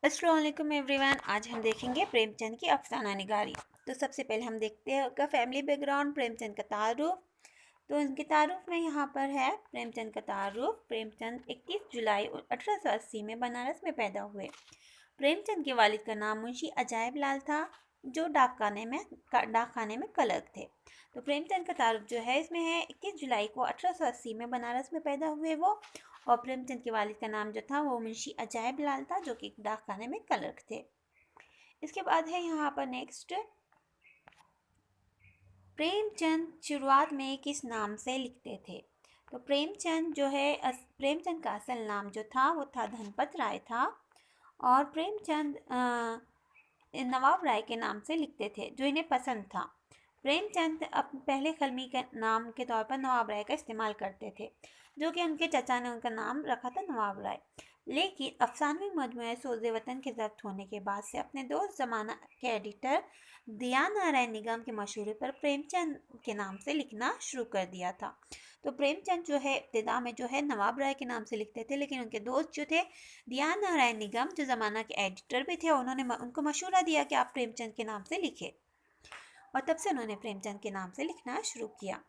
अस्सलाम वालेकुम एवरीवन। आज हम देखेंगे प्रेमचंद की अफसाना निगारी। तो सबसे पहले हम देखते हैं उसका फैमिली बैकग्राउंड, प्रेमचंद का तारुफ। तो उनके तारुफ में यहाँ पर है प्रेमचंद का तारुफ। प्रेमचंद 21 जुलाई 1880 में बनारस में पैदा हुए। प्रेमचंद के वालिद का नाम मुंशी अजायब लाल था, जो डाकखाने में क्लर्क थे। तो प्रेमचंद का तारुफ जो है इसमें है 21 जुलाई को 1880 में बनारस में पैदा हुए वो। और प्रेमचंद के वालिद का नाम जो था वो मुंशी अजायब लाल था, जो कि डाकखाने में क्लर्क थे। इसके बाद है यहाँ पर नेक्स्ट, प्रेमचंद शुरुआत में किस नाम से लिखते थे। तो प्रेमचंद जो है प्रेमचंद का असल नाम जो था वो था धनपत राय था। और प्रेमचंद नवाब राय के नाम से लिखते थे, जो इन्हें पसंद था। प्रेमचंद पहले कलमी के नाम के तौर पर नवाब राय का इस्तेमाल करते थे, जो कि उनके चचा ने उनका नाम रखा था नवाब राय। लेकिन अफसानवी मजमूए सोज़े वतन के ज़ब्त होने के बाद से अपने दोस्त ज़माना के एडिटर दिया नारायण निगम के मशवरे पर प्रेमचंद के नाम से लिखना शुरू कर दिया था। तो प्रेमचंद जो है इब्तिदा में जो है नवाब राय के नाम से लिखते थे, लेकिन उनके दोस्त जो थे दिया नारायण निगम, जो ज़माना के एडिटर भी थे, उन्होंने उनको मशवरा दिया कि आप प्रेमचंद के नाम से लिखें। और तब से उन्होंने प्रेमचंद के नाम से लिखना शुरू किया।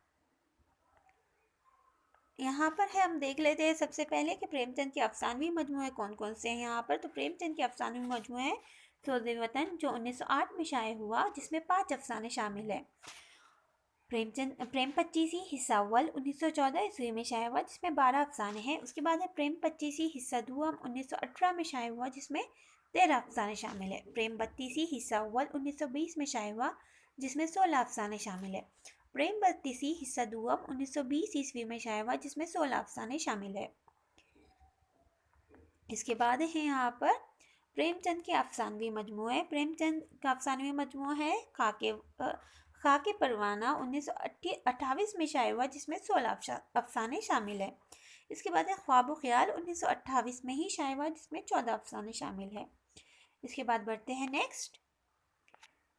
यहाँ पर है, हम देख लेते हैं सबसे पहले कि प्रेमचंद के अफसानवी मजमूए कौन कौन से हैं यहाँ पर। तो प्रेमचंद के अफसानवी मजमूए हैं सोज़े वतन, जो 1908 में शाये हुआ, जिसमें 5 अफसाने शामिल हैं। प्रेम पच्चीसी हिस्सा अव्वल 1914 ईस्वी में शाया हुआ, जिसमें 12 अफसाने हैं। उसके बाद है प्रेम पच्चीसी हिस्सा दुआ 1918 में शाया हुआ, जिसमें 13 अफसाने शामिल है। प्रेम बत्तीसी हिस्सा अव्वल 1920 में शाया हुआ, जिसमें 16 अफसाने शामिल है। प्रेम बत्तीसी हिस्सा दुआ 1920 ईस्वी में शाया हुआ, जिसमें 16 अफसाने शामिल है। इसके बाद है यहाँ पर प्रेमचंद के अफसानवी मजमूए। प्रेमचंद का अफसानवी मजमूआ है खाके परवाना 1928 में शाया हुआ, जिसमें 16 अफसाने शामिल है। इसके बाद है ख्वाब ख्याल 1928 में ही शाया हुआ, जिसमें 14 अफसाने शामिल है। इसके बाद बढ़ते हैं नेक्स्ट,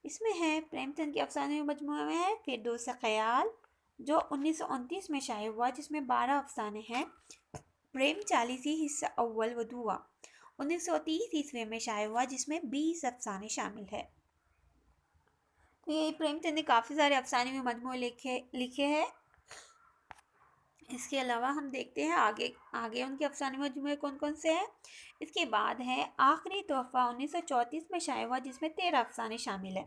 इसमें है प्रेमचंद के अफसानवी मजमूए में है फिरदौस ख्याल, जो 1929 में शाया हुआ, जिसमें 12 अफसाने हैं। प्रेम चालीसी हिस्सा अव्वल व दुआ 1930 ईस्वी में शाया हुआ, जिसमें 20 अफसाने शामिल है। तो ये प्रेमचंद ने काफ़ी सारे अफसाने में मजमूए लिखे हैं। इसके अलावा हम देखते हैं आगे उनके अफसाने मजमूए कौन कौन से हैं। इसके बाद है आखिरी तोहफा 1934 में शाया हुआ, जिसमें 13 अफसाने शामिल है।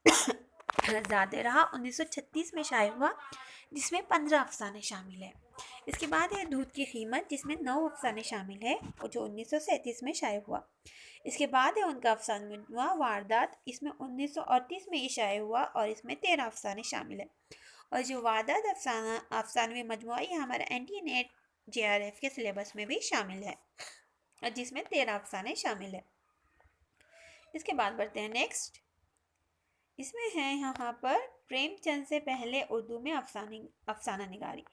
ज़्यादा रहा 1936 में शाया हुआ, जिसमें 15 अफसाने शामिल है। इसके बाद है दूध की कीमत, जिसमें 9 अफसाने शामिल है, और जो 1937 में शाया हुआ। इसके बाद है उनका अफसाना वारदात, इसमें 1938 में ये शाया हुआ, और इसमें 13 अफसाने शामिल है। और जो वारदात अफसानवी मजमुआ, ये हमारा एंटी नेट JRF के सिलेबस में भी शामिल है, और जिसमें 13 अफसाने शामिल है। इसके बाद बढ़ते हैं नेक्स्ट, इसमें है यहाँ पर प्रेमचंद से पहले उर्दू में अफसाना निगारी।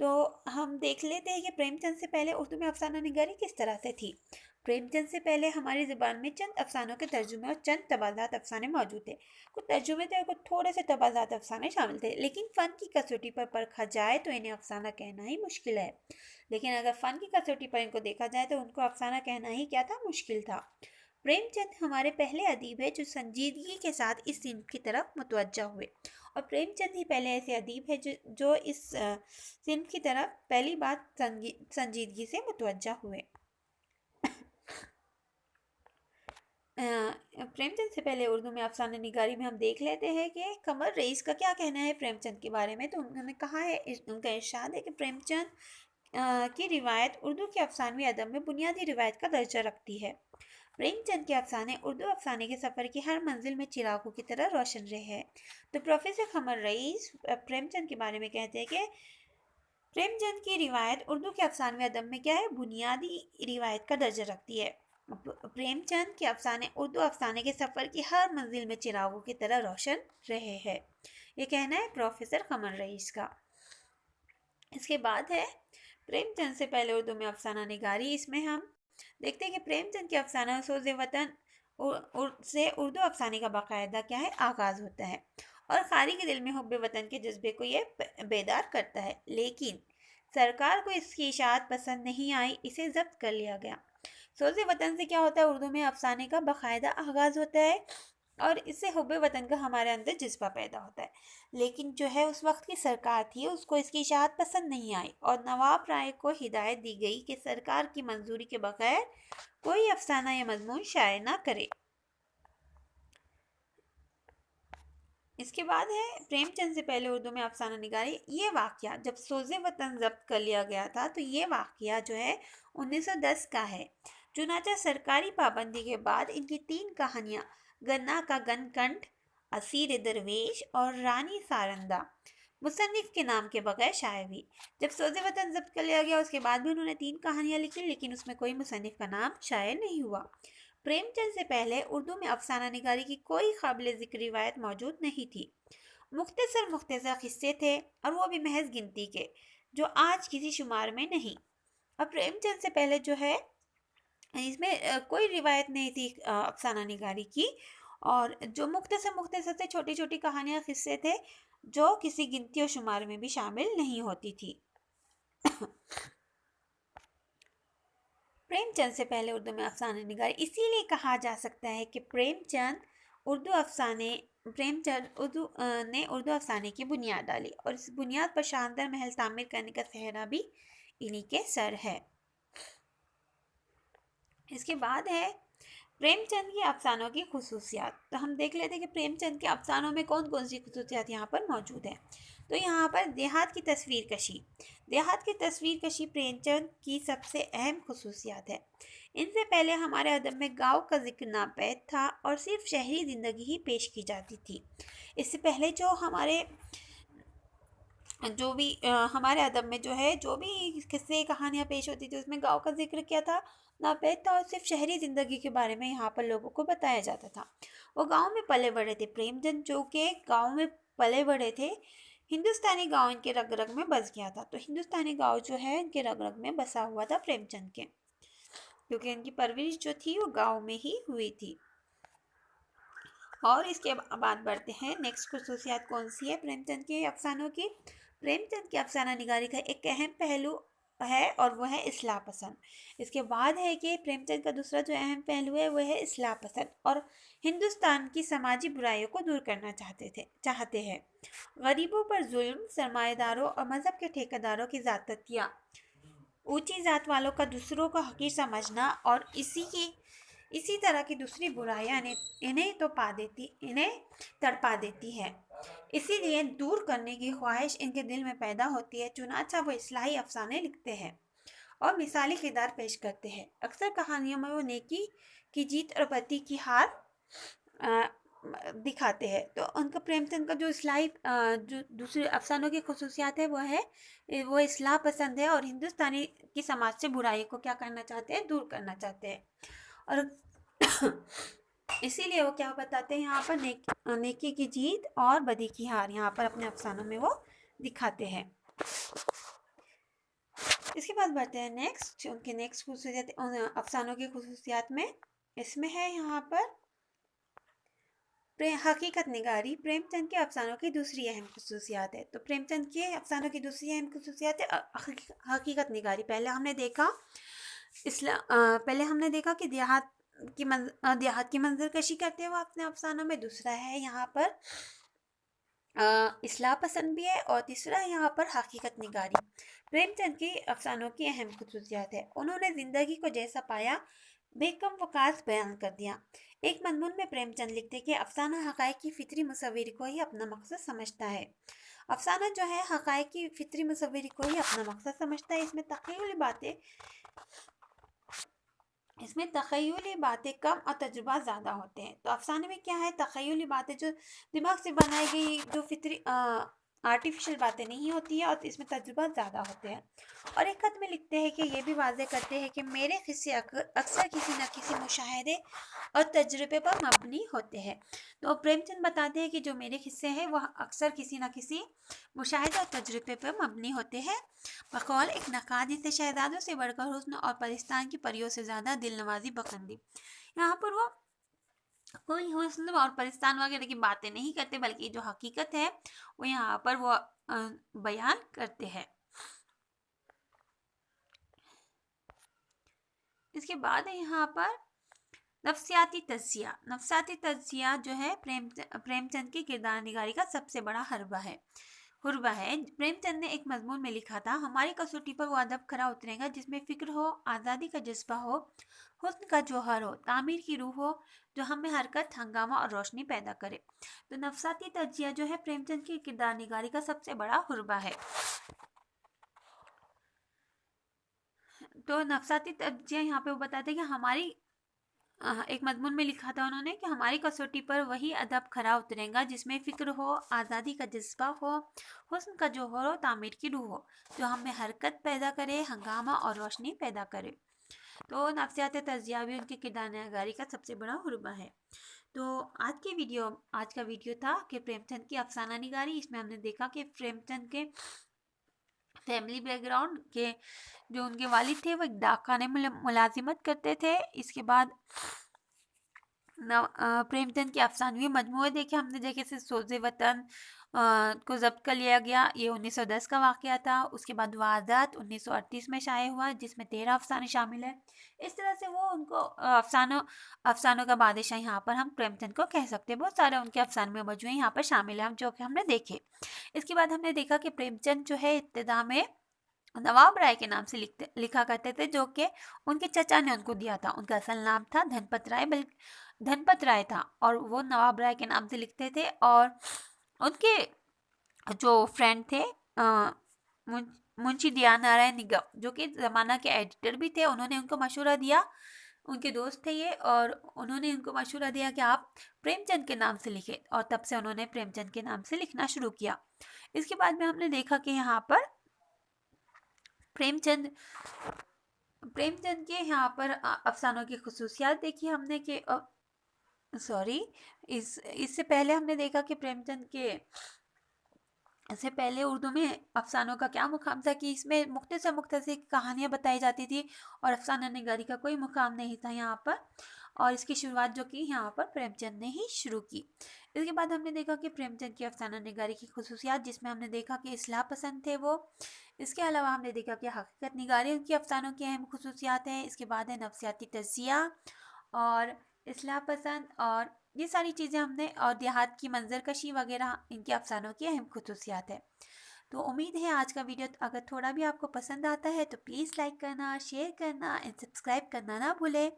तो हम देख लेते हैं कि प्रेमचंद से पहले उर्दू में अफसाना निगारी किस तरह से थी। प्रेमचंद से पहले हमारी ज़बान में चंद अफसानों के तर्जुमे और चंद तबादात अफसाने मौजूद थे। कुछ तर्जुमे थे और कुछ थोड़े से तबादात अफसाने शामिल थे, लेकिन फ़न की कसौटी पर परखा जाए तो इन्हें अफसाना कहना ही मुश्किल है। लेकिन अगर फ़न की कसौटी पर इनको देखा जाए तो उनको अफसाना कहना ही क्या था, मुश्किल था। प्रेमचंद हमारे पहले अदीब है जो संजीदगी के साथ इस सिन्फ की तरफ मुतवज्जा हुए, और प्रेमचंद ही पहले ऐसे अदीब है जो इस सिन्फ की तरफ पहली बार संजीदगी से मुतवज्जा हुए। प्रेमचंद से पहले उर्दू में अफसाना निगारी में हम देख लेते हैं कि कमर रईस का क्या कहना है प्रेमचंद के बारे में। तो उन्होंने कहा है, उनका इरशाद है कि प्रेमचंद की रिवायत उर्दू के अफसानवी अदब में बुनियादी रिवायत का दर्जा रखती है। प्रेमचंद के अफसाने उर्दू अफसाने के सफ़र की हर मंजिल में चिरागों की तरह रोशन रहे हैं। तो प्रोफेसर कमर रईस प्रेमचंद के बारे में कहते हैं कि प्रेमचंद की रिवायत उर्दू के अफसानवी अदब में क्या है, बुनियादी रिवायत का दर्जा रखती है। प्रेमचंद के अफसाने उर्दू अफसाने के सफ़र की हर मंजिल में चिरागों की तरह रोशन रहे हैं। ये कहना है प्रोफेसर कमर रईस का। इसके बाद है प्रेमचंद से पहले उर्दू में अफसाना निगारी। इसमें हम देखते हैं कि प्रेमचंद के अफसाना सोज़े वतन से उर्दू अफसाने का बाकायदा क्या है, आगाज़ होता है, और क़ारी के दिल में हुब्बे वतन के जज्बे को ये बेदार करता है। लेकिन सरकार को इसकी इशाअत पसंद नहीं आई, इसे ज़ब्त कर लिया गया। सोज़ वतन से क्या होता है, उर्दू में अफसाने का बाकायदा आगाज़ होता है और इससे हुब्बे वतन का हमारे अंदर जज्बा पैदा होता है। लेकिन जो है उस वक्त की सरकार थी, उसको इसकी इशाअत पसंद नहीं आई और नवाब राय को हिदायत दी गई कि सरकार की मंजूरी के बगैर कोई अफसाना या मजमून शाये ना करे। इसके बाद है प्रेमचंद से पहले उर्दू में अफसाना निगारी। ये वाक़या जब सोज़े वतन ज़ब्त कर लिया गया था, तो ये वाक़या जो है 1910 का है। चुनाचा सरकारी पाबंदी के बाद इनकी 3 कहानियाँ, गन्ना का गनकंठ, असीर दरवेश और रानी सारंदा, मुसन्निफ के नाम के बगैर शाये हुई। जब सोज़े वतन ज़ब्त कर लिया गया उसके बाद भी उन्होंने 3 कहानियाँ लिखी, लेकिन उसमें कोई मुसन्निफ का नाम शाये नहीं हुआ। प्रेमचंद से पहले उर्दू में अफसाना निगारी की कोई काबिल ज़िक्र रिवायत मौजूद नहीं थी। मुख्तसर किस्से थे और वो भी महज गिनती के, जो आज किसी शुमार में नहीं। अब प्रेमचंद से पहले जो है इसमें कोई रिवायत नहीं थी अफसाना निगारी की, और जो मुख्तसर से छोटी छोटी कहानियाँ किस्से थे जो किसी गिनती और शुमार में भी शामिल नहीं होती थी। प्रेमचंद से पहले उर्दू में अफसाने निगारी इसीलिए कहा जा सकता है कि प्रेमचंद ने उर्दू अफसाने की बुनियाद डाली और इस बुनियाद पर शानदार महल तामीर करने का सेहरा भी इन्हीं के सर है। इसके बाद है प्रेमचंद के अफसानों की खुसूसियात। तो हम देख लेते हैं कि प्रेमचंद के अफसानों में कौन कौन सी खुसूसियात यहाँ पर मौजूद है। तो यहाँ पर देहात की तस्वीर कशी प्रेमचंद की सबसे अहम खुसूसियात है। इनसे पहले हमारे अदब में गांव का जिक्र नापैद था और सिर्फ शहरी ज़िंदगी ही पेश की जाती थी। इससे पहले हमारे अदब में जो भी किस्से कहानियाँ पेश होती थी उसमें गांव का जिक्र किया था, नापैद था और सिर्फ शहरी ज़िंदगी के बारे में यहाँ पर लोगों को बताया जाता था। वो गांव में पले बड़े थे। प्रेमचंद जो कि गांव में पले बड़े थे, हिंदुस्तानी गांव इनके रग रग में बस गया था। तो हिंदुस्तानी गांव जो है इनके रग रग में बसा हुआ था प्रेमचंद के, क्योंकि इनकी परवरिश जो थी वो गांव में ही हुई थी। और इसके बाद बढ़ते हैं नेक्स्ट खुसूसियात कौन सी है प्रेमचंद के अफसानों की। प्रेमचंद की अफसाना निगारी का एक अहम पहलू है और वो है इस्लाह पसंद। इसके बाद है कि प्रेमचंद का दूसरा जो अहम पहलू है वो है इस्लाह पसंद और हिंदुस्तान की समाजी बुराइयों को दूर करना चाहते हैं। गरीबों पर जुल्म, सरमाएदारों और मज़हब के ठेकेदारों की ज़्यादतियाँ, ऊंची ज़ात वालों का दूसरों को हकीर समझना और इसी तरह की दूसरी बुराइयां इन्हें तड़पा देती है। इसीलिए दूर करने की ख्वाहिश इनके दिल में पैदा होती है। चुनाचा वो इस्लाही अफसाने लिखते हैं और मिसाली किरदार पेश करते हैं। अक्सर कहानियों में वो नेकी की जीत और बदी की हार दिखाते हैं। तो उनका प्रेमचंद का जो जो दूसरे अफसानों की खुसूसियात है वो इस्लाह पसंद है और हिंदुस्तानी की समाज से बुराई को क्या करना चाहते हैं, दूर करना चाहते हैं। और इसीलिए वो क्या बताते हैं यहाँ पर नेकी की जीत और बदी की हार यहाँ पर अपने अफसानों में वो दिखाते हैं। इसके बाद बढ़ते हैं उनके नेक्स्ट खुसूसियात अफसानों की खुसूसियात में। इसमें है यहाँ पर हकीकत निगारी प्रेमचंद के अफसानों की दूसरी अहम खुसूसियात है। तो प्रेमचंद के अफसानों की दूसरी अहम खुसूसियात है हकीकत निगारी। पहले हमने देखा कि देहात की मंजरकशी करते हैं वो अपने अफसानों में। दूसरा है यहाँ पर इस्लाह पसंद भी है और तीसरा है यहाँ पर हकीकत निगारी। प्रेमचंद की अफसानों की अहम खुसूसियात है, उन्होंने ज़िंदगी को जैसा पाया बेकम वकास बयान कर दिया। एक मजमून में प्रेमचंद लिखते कि अफसाना हक़ाइक़ की फितरी मुसव्विरी को ही अपना मकसद समझता है। अफसाना जो है हक़ाइक़ की फितरी मुसव्विरी को ही अपना मकसद समझता है। इसमें तख़य्युली बातें कम और तजुर्बा ज़्यादा होते हैं। तो अफसाने में क्या है, तख़य्युली बातें जो दिमाग से बनाई गई जो फितरी आर्टिफिशियल बातें नहीं होती है और इसमें तजुर्बा ज़्यादा होते हैं। और एक खत में लिखते हैं कि ये भी वाज़े करते हैं कि मेरे किस्से अक्सर किसी न किसी मुशाहिदे और तजुर्बे पर मबनी होते हैं। तो प्रेमचंद बताते हैं कि जो मेरे किस्से हैं वह अक्सर किसी न किसी मुशाहिदे और तजुर्बे पर मबनी होते हैं। बकौल एक नकादी से शहजादों से बढ़कर हुस्न और परिस्तान की परियों से ज़्यादा दिल नवाजी बखंदी। यहाँ पर वो कोई हुस्न और परिस्तान वगैरह की बातें नहीं करते, बल्कि जो हकीकत है वो यहाँ पर वो बयान करते हैं। इसके बाद है यहाँ पर नफसियाती तज्जिया। नफसियाती तज्जिया जो है प्रेमचंद की किरदार निगारी का सबसे बड़ा हुर्बा है। प्रेमचंद ने एक मजमून में लिखा था, हमारी कसौटी पर वो अदब खरा उतरेगा जिसमें फिक्र हो, आज़ादी का जज्बा हो, हुस्न का जौहर हो, तामीर की रूह हो, जो हमें हरकत, हंगामा और रोशनी पैदा करे। तो नफसाती तज्जिया जो है प्रेमचंद की किरदार निगारी का सबसे बड़ा हुर्बा है। तो नफसाती तज्जिया यहाँ पे वो बताते हैं कि हमारी एक मजमून में लिखा था उन्होंने कि हमारी कसौटी पर वही अदब खरा उतरेगा जिसमें फ़िक्र हो, आज़ादी का जज्बा हो, हुस्न का जौहर हो, तामीर की रूह हो, जो हमें हरकत पैदा करे, हंगामा और रोशनी पैदा करे। तो नफ्सियात तज़किया भी उनकी किरदार नगारी का सबसे बड़ा हुर्बा है। तो आज का वीडियो था कि प्रेमचंद की अफसाना निगारी। इसमें हमने देखा कि प्रेमचंद के फैमिली बैकग्राउंड के जो उनके वालिद थे वो एक डाकखाने में मुलाजिमत करते थे। इसके बाद प्रेमचंद के अफसानवी मजमूए देखे हमने, जैसे सोज़े वतन को ज़ब्त कर लिया गया, ये 1910 का वाक़या था। उसके बाद वारदात 1938 में शाये हुआ जिसमें 13 अफसाने शामिल है। इस तरह से वो उनको अफसानों का बादशाह यहाँ पर हम प्रेमचंद को कह सकते हैं। बहुत सारे उनके अफसाने में मजमूए यहाँ पर शामिल हैं जो कि हमने देखे। इसके बाद हमने देखा कि प्रेमचंद जो है इब्तिदा में नवाब राय के नाम से लिखा करते थे, जो कि उनके चचा ने उनको दिया था। उनका असल नाम था धनपत राय था और वो नवाब राय के नाम से लिखते थे। और उनके जो फ्रेंड थे मुंशी दया नारायण निगम, जो कि ज़माना के एडिटर भी थे, उन्होंने उनको मशवरा दिया, उनके दोस्त थे ये, और उन्होंने उनको मशवरा दिया कि आप प्रेमचंद के नाम से लिखें, और तब से उन्होंने प्रेमचंद के नाम से लिखना शुरू किया। इसके बाद में हमने देखा कि यहाँ पर प्रेमचंद के यहाँ पर अफसानों की खुसूसियात देखी हमने कि इससे पहले हमने देखा कि प्रेमचंद के इससे पहले उर्दू में अफसानों का क्या मुकाम था कि इसमें मुख्तसर कहानियाँ बताई जाती थी और अफसाना निगारी का कोई मुकाम नहीं था यहाँ पर। और इसकी शुरुआत जो की यहाँ पर प्रेमचंद ने ही शुरू की। इसके बाद हमने देखा कि प्रेमचंद की अफसाना निगारी की खुसूसियात, जिसमें हमने देखा कि इस्लाह पसंद थे वो। इसके अलावा हमने देखा कि हकीकत निगारी उनकी अफसानों की अहम खुसूसियात हैं। इसके बाद है नफसियाती तज़किया और इस्लाह पसंद, और ये सारी चीज़ें हमने, और देहात की मंजरकशी वगैरह इनके अफसानों की अहम खुसूसियात है। तो उम्मीद है आज का वीडियो अगर थोड़ा भी आपको पसंद आता है तो प्लीज़ लाइक करना, शेयर करना एंड सब्सक्राइब करना ना भूलें।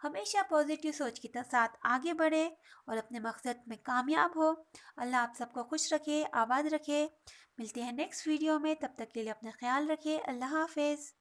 हमेशा पॉजिटिव सोच के साथ आगे बढ़े और अपने मकसद में कामयाब हो। अल्लाह आप सबको खुश रखे, आबाद रखे। मिलते हैं नेक्स्ट वीडियो में, तब तक के लिए अपना ख्याल रखें। अल्लाह हाफिज़।